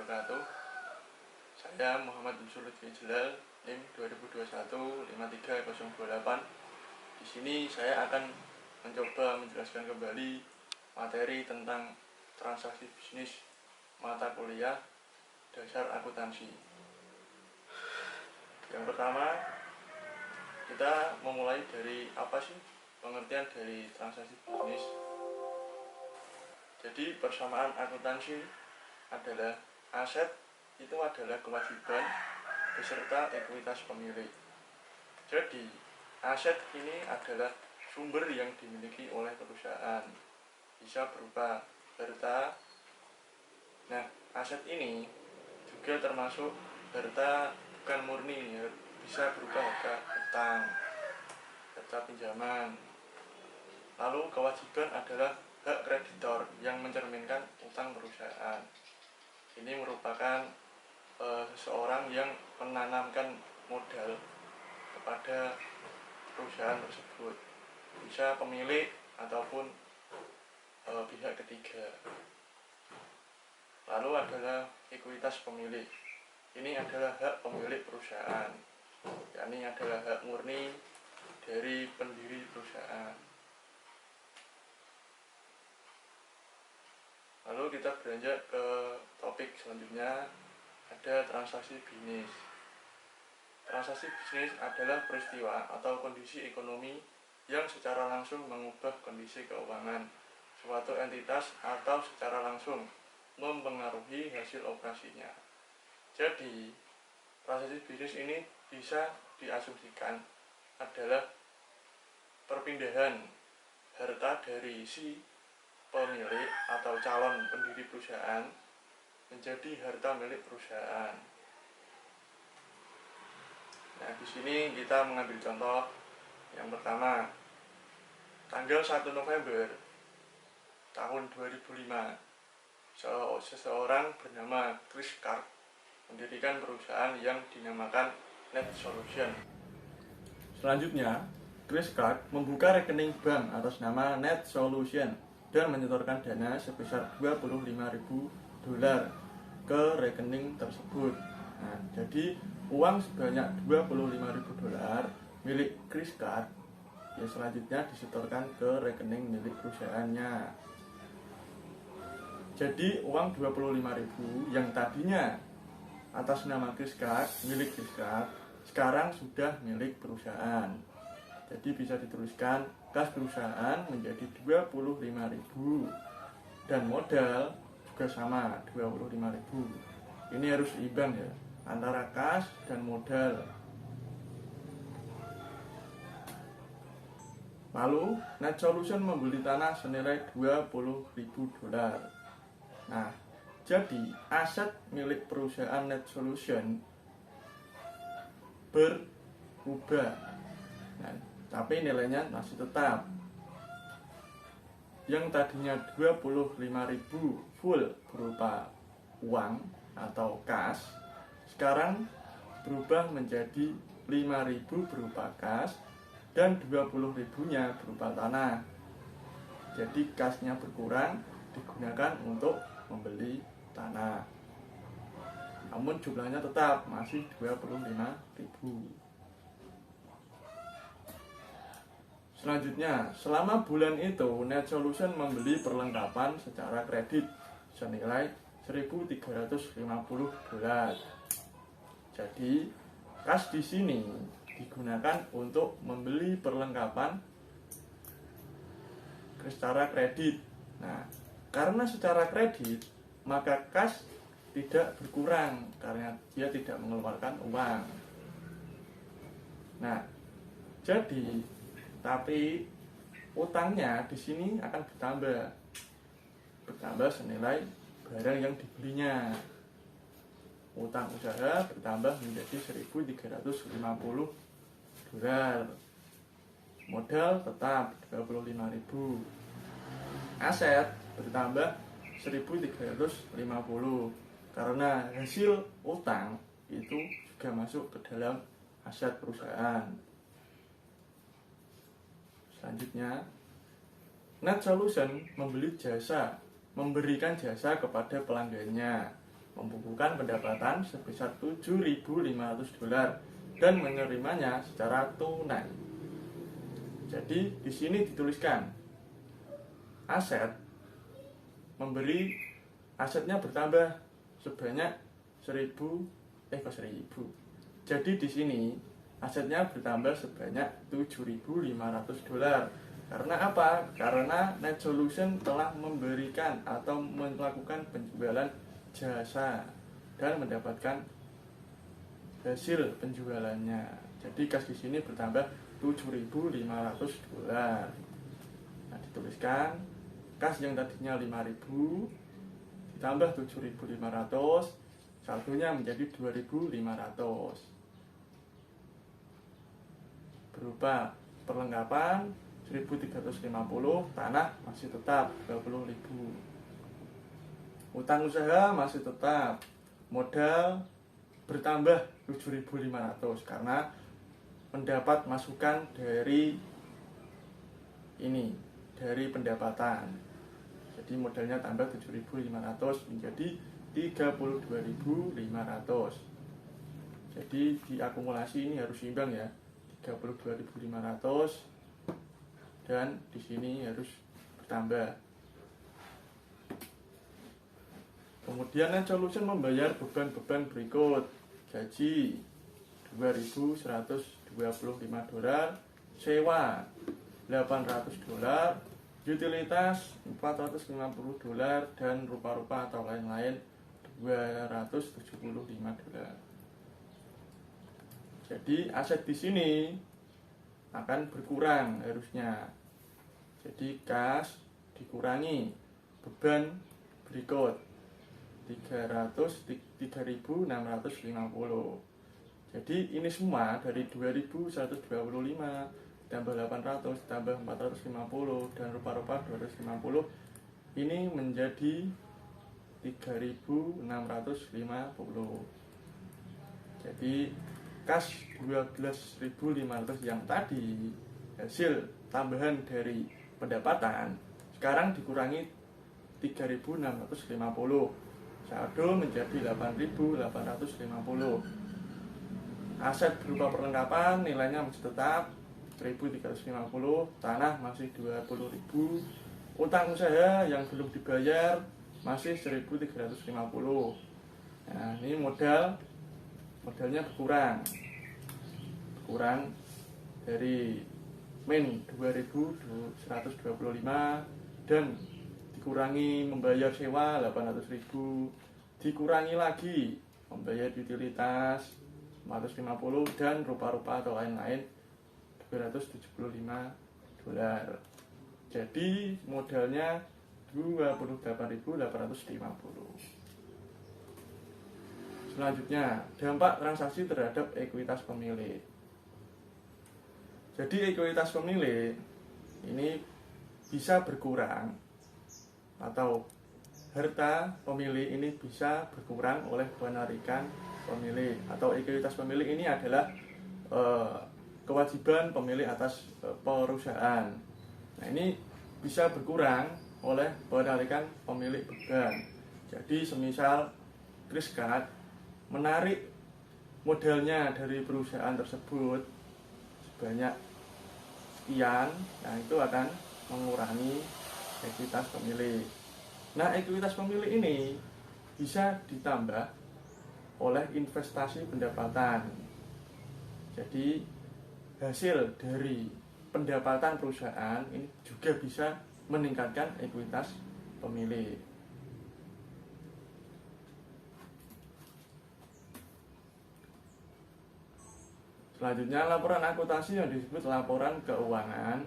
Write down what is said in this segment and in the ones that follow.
wabarakatuh. Saya Muhammad Yusuf Lutfi Jelal, NIM 2021-53028. Di sini saya akan mencoba menjelaskan kembali materi tentang transaksi bisnis mata kuliah dasar akuntansi. Yang pertama, kita memulai dari apa sih pengertian dari transaksi bisnis. Jadi persamaan akuntansi adalah aset itu adalah kewajiban beserta ekuitas pemilik. Jadi aset ini adalah sumber yang dimiliki oleh perusahaan, bisa berupa harta. Nah, aset ini juga termasuk harta bukan murni, bisa berupa harta utang, harta pinjaman. Lalu kewajiban adalah hak kreditor yang mencerminkan utang perusahaan. Ini merupakan seseorang yang menanamkan modal kepada perusahaan tersebut, bisa pemilik ataupun pihak ketiga. Lalu adalah ekuitas pemilik. Ini adalah hak pemilik perusahaan, yakni adalah hak murni dari pendiri perusahaan. Lalu kita beranjak ke topik selanjutnya, ada transaksi bisnis. Transaksi bisnis adalah peristiwa atau kondisi ekonomi yang secara langsung mengubah kondisi keuangan suatu entitas atau secara langsung mempengaruhi hasil operasinya. Jadi, transaksi bisnis ini bisa diasumsikan adalah perpindahan harta dari si pemilik atau calon pendiri perusahaan menjadi harta milik perusahaan. Nah, di sini kita mengambil contoh yang pertama. Tanggal 1 November tahun 2005, seseorang bernama Chris Card mendirikan perusahaan yang dinamakan Net Solution. Selanjutnya, Chris Card membuka rekening bank atas nama Net Solution dan menyetorkan dana sebesar $25.000 ke rekening tersebut. Nah, jadi uang sebanyak $25.000 milik Chris Card ya selanjutnya disetorkan ke rekening milik perusahaannya. Jadi uang $25.000 yang tadinya atas nama Chris Card, milik Chris Card, sekarang sudah milik perusahaan. Jadi bisa dituliskan kas perusahaan menjadi $25.000 dan modal juga sama $25.000. Ini harus imbang ya antara kas dan modal. Lalu Net Solution membeli tanah senilai $20.000. Nah, jadi aset milik perusahaan Net Solution berubah. Nah, tapi nilainya masih tetap. Yang tadinya $25.000 full berupa uang atau kas, sekarang berubah menjadi $5.000 berupa kas dan $20.000-nya berupa tanah. Jadi kasnya berkurang digunakan untuk membeli tanah. Namun jumlahnya tetap masih $25.000. Selanjutnya, selama bulan itu Net Solution membeli perlengkapan secara kredit senilai $1.350. Jadi, kas di sini digunakan untuk membeli perlengkapan secara kredit. Nah, karena secara kredit, maka kas tidak berkurang karena dia tidak mengeluarkan uang. Nah, jadi tapi utangnya di sini akan bertambah senilai barang yang dibelinya. Utang usaha bertambah menjadi $1.350. Modal tetap $25.000. Aset bertambah $1.350 karena hasil utang itu juga masuk ke dalam aset perusahaan. Selanjutnya, Net Solution memberikan jasa kepada pelanggannya. membukukan pendapatan sebesar $7.500 dan menerimanya secara tunai. Jadi di sini dituliskan aset asetnya bertambah sebanyak 1000. Jadi di sini asetnya bertambah sebanyak $7.500. Karena apa? Karena Net Solution telah memberikan atau melakukan penjualan jasa dan mendapatkan hasil penjualannya. Jadi kas di sini bertambah $7.500. Nah, dituliskan kas yang tadinya 5.000 ditambah 7.500, saldonya menjadi 2.500. Berupa perlengkapan 1.350, tanah masih tetap 20.000. Utang usaha masih tetap, modal bertambah 7.500 karena mendapat masukan dari pendapatan. Jadi modalnya tambah 7.500 menjadi 32.500. Jadi diakumulasi ini harus imbang ya, 32.500 dan di sini harus bertambah. Kemudian Net Solution membayar beban-beban berikut: gaji $2.125, sewa $800, utilitas $450, dan rupa-rupa atau lain-lain $275. Jadi aset di sini akan berkurang harusnya. Jadi kas dikurangi beban berikut 3.650. Jadi ini semua dari 2.125 tambah 800 tambah 450 dan rupa-rupa 250 ini menjadi 3.650. Jadi kas 12.500 yang tadi hasil tambahan dari pendapatan sekarang dikurangi 3.650, saldo menjadi 8.850. Aset berupa perlengkapan nilainya masih tetap 1.350, tanah masih 20.000, utang usaha yang belum dibayar masih 1.350. Nah, ini modalnya berkurang dari min 2.125 dan dikurangi membayar sewa 800.000, dikurangi lagi membayar utilitas 450 dan rupa-rupa atau lain-lain $275. Jadi modalnya 28.850. Selanjutnya, dampak transaksi terhadap ekuitas pemilik. Jadi ekuitas pemilik ini bisa berkurang atau harta pemilik ini bisa berkurang oleh penarikan pemilik, atau ekuitas pemilik ini adalah kewajiban pemilik atas perusahaan. Nah, ini bisa berkurang oleh penarikan pemilik beban. Jadi semisal Kriskad menarik modalnya dari perusahaan tersebut sebanyak sekian, nah itu akan mengurangi ekuitas pemilik. Nah, ekuitas pemilik ini bisa ditambah oleh investasi pendapatan. Jadi hasil dari pendapatan perusahaan ini juga bisa meningkatkan ekuitas pemilik. Selanjutnya, laporan akuntansi yang disebut laporan keuangan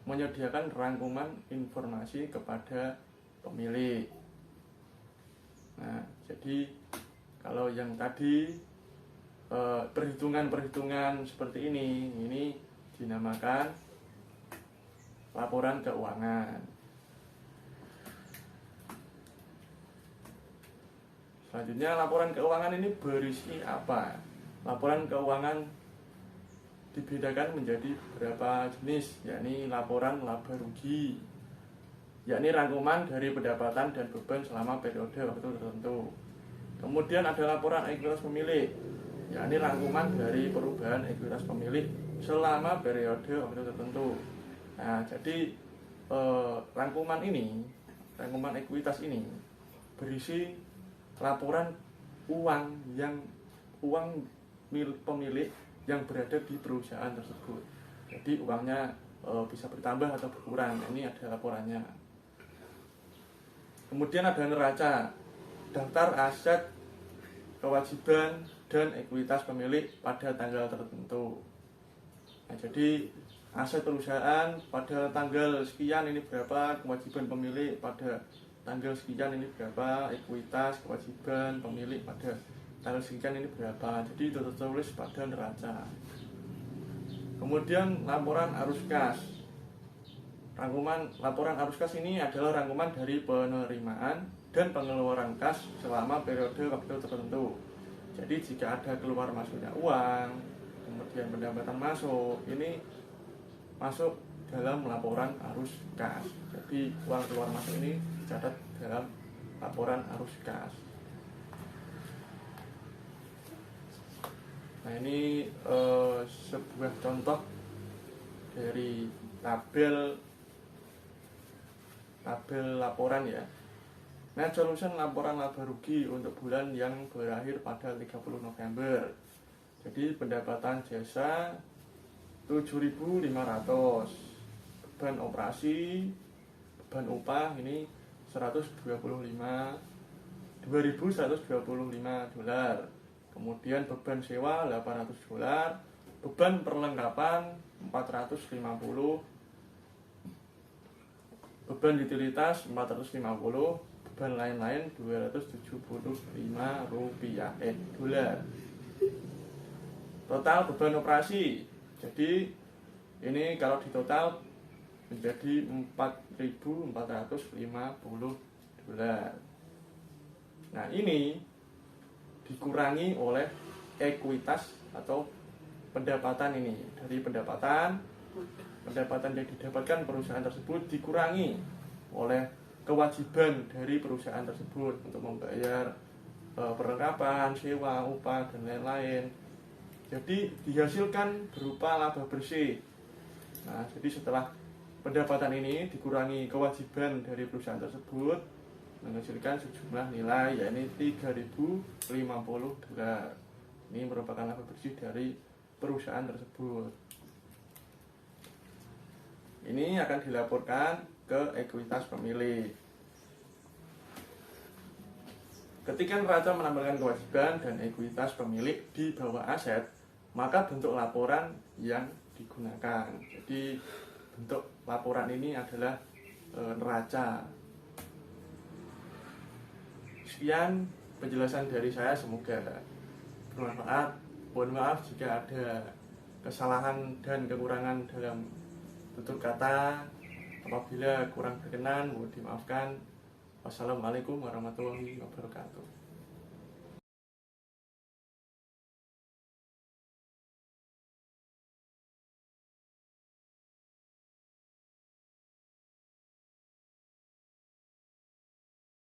menyediakan rangkuman informasi kepada pemilik. Nah, jadi kalau yang tadi perhitungan-perhitungan seperti ini dinamakan laporan keuangan. Selanjutnya, laporan keuangan ini berisi apa? Laporan keuangan dibedakan menjadi beberapa jenis, yakni laporan laba rugi, yakni rangkuman dari pendapatan dan beban selama periode waktu tertentu. Kemudian ada laporan ekuitas pemilik, yakni rangkuman dari perubahan ekuitas pemilik selama periode waktu tertentu. Nah, jadi rangkuman ekuitas ini berisi laporan uang milik pemilik yang berada di perusahaan tersebut. Jadi uangnya bisa bertambah atau berkurang. Ini ada laporannya. Kemudian ada neraca, daftar aset, kewajiban, dan ekuitas pemilik pada tanggal tertentu. Nah, jadi aset perusahaan pada tanggal sekian ini berapa, kewajiban pemilik pada tanggal sekian ini berapa, ekuitas kewajiban pemilik pada tanggal sekian ini berapa. Jadi itu tertulis pada neraca. Kemudian laporan arus kas. Laporan arus kas ini adalah rangkuman dari penerimaan dan pengeluaran kas selama periode waktu tertentu. Jadi jika ada keluar masuknya uang, kemudian pendapatan masuk, ini masuk dalam laporan arus kas. Jadi uang keluar masuk ini dicatat dalam laporan arus kas. Nah, ini sebuah contoh dari tabel laporan ya. Net solution laporan laba rugi untuk bulan yang berakhir pada 30 November. Jadi pendapatan jasa 7.500, beban operasi, beban upah ini 2.125 dolar. Kemudian beban sewa 800 dolar, beban perlengkapan 450, beban utilitas 450, beban lain-lain 275 dolar. Total beban operasi, jadi ini kalau ditotal menjadi 4.450 dolar. Nah, ini dikurangi oleh ekuitas atau pendapatan ini. Dari pendapatan yang didapatkan perusahaan tersebut dikurangi oleh kewajiban dari perusahaan tersebut untuk membayar perlengkapan, sewa, upah, dan lain-lain. Jadi dihasilkan berupa laba bersih. Nah, jadi setelah pendapatan ini dikurangi kewajiban dari perusahaan tersebut, menghasilkan sejumlah nilai, yakni 3.050 dolar. Ini merupakan laba bersih dari perusahaan tersebut. Ini akan dilaporkan ke ekuitas pemilik. Ketika neraca menampilkan kewajiban dan ekuitas pemilik di bawah aset, maka bentuk laporan yang digunakan. Jadi bentuk laporan ini adalah neraca. Sekian penjelasan dari saya, semoga bermanfaat. Mohon maaf jika ada kesalahan dan kekurangan dalam tutur kata. Apabila kurang berkenan, mohon dimaafkan. Wassalamualaikum warahmatullahi wabarakatuh.